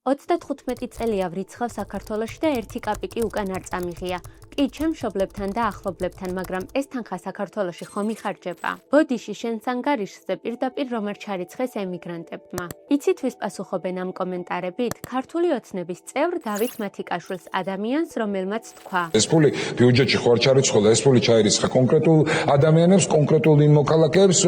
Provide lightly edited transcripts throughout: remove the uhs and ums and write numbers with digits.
35 წელია ვრიცხავ საქართველოში და ერთი კაპიკი უკან არ წამიღია. კი, ჩემ მშობლებთან და ახლობლებთან, მაგრამ ეს თანხა საქართველოში ხომ იხარჯება? ბოდიში შენს ანგარიშზე პირდაპირ რომ არ ჩარიცხეს ემიგრანტებმა. იცით ვის პასუხობენ ამ კომენტარებით? ქართული ოცნების წევრ დავით მათიკაშვილს, ადამიანს, რომელმაც თქვა: ეს ფული ბიუჯეტში ხო არ ჩარიცხდა, ეს ფული ჩაირიცხა კონკრეტულ ადამიანებს, კონკრეტულ იმ მოქალაქეებს,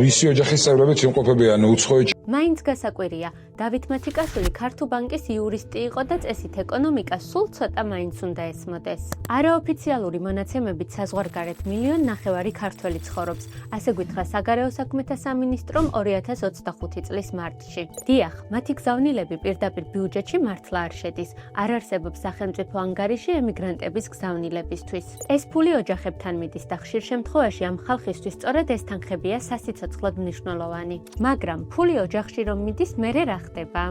ვისი ოჯახის წევრებიც იმყოფებიან უცხოეთში. მაინც გასაკვირია, დავით მათიკაშვილი ქართულ ბანკის იურისტი იყო და წესით ეკონომიკა სულ ცოტა მაინც უნდა ესმოდეს. არაოფიციალური მონაცემებით საზღვარგარეთ 1,5 მილიონი ქართველი ცხოვრობს, ასე გითხრა საგარეო საქმეთა სამინისტრომ 2025 წლის მარტში. დიახ, მათი გზავნილები პირდაპირ ბიუჯეტში მართლა არ შედის, არ არსებობს სახელმწიფო ანგარიში ემიგრანტების გზავნილებისთვის. ეს ფული ოჯახებთან მიდის და ხშირ შემთხვევაში ამ ხალხისთვის სწორედ ეს თანხებია სასიცოცხლოდ მნიშვნელოვანი. მაგრამ ფული ოჯახში რომ მიდის, მერე რა ხდება?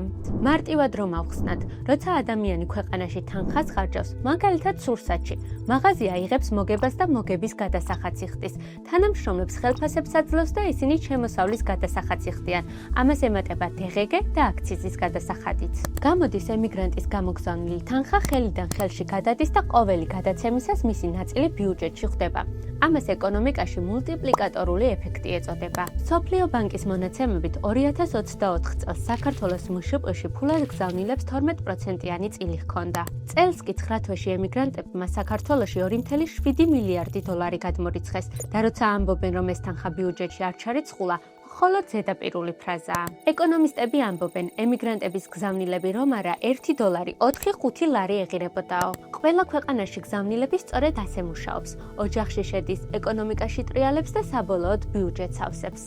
მარტივად რომ ავხსნათ, როცა ადამიანი ქვეყანაში თანხას ხარჯავს, მაგალითად სურსათში, მაღაზია იღებს მოგებას და მოგების გადასახადს იხდის. თანამშრომლებს ხელფასებს აძლევს და ისინი შემოსავლის გადასახადს იხდიან. ამას ემატება დღგ და აქციზის გადასახადიც. გამოდის ემიგრანტის გამოგზავნილი თანხა ხელიდან ხელში გადადის და ყოველი გადაცემისას მისი ნაწილი ბიუჯეტში ხვდება. ამას ეკონომიკაში მულტიპლიკატორული ეფექტი ეწოდება. მსოფლიო ბანკის მონაცემებით 2024 წელს საქართველოს მშპ-ში ფულად გზავნილებს 12%-იანი წილი ჰქონდა. წელს კი 9 თვეში ემიგრანტებმა საქართველოში 2,7 მილიარდი დოლარი გადმორიცხეს და როცა ამბობენ, რომ ეს თანხა ბიუჯეტში არ ჩარიცხულა, მხოლოდ ზედაპირული ფრაზაა. ეკონომისტები ამბობენ, ემიგრანტების გზავნილები რომ არა, $1 4-5 ლარი ეღირებოდაო. ყველა ქვეყანაში გზავნილები სწორედ ასე მუშაობს. ოჯახში შედის, ეკონომიკაში ტრიალებს და საბოლოოდ ბიუჯეტს ავსებს.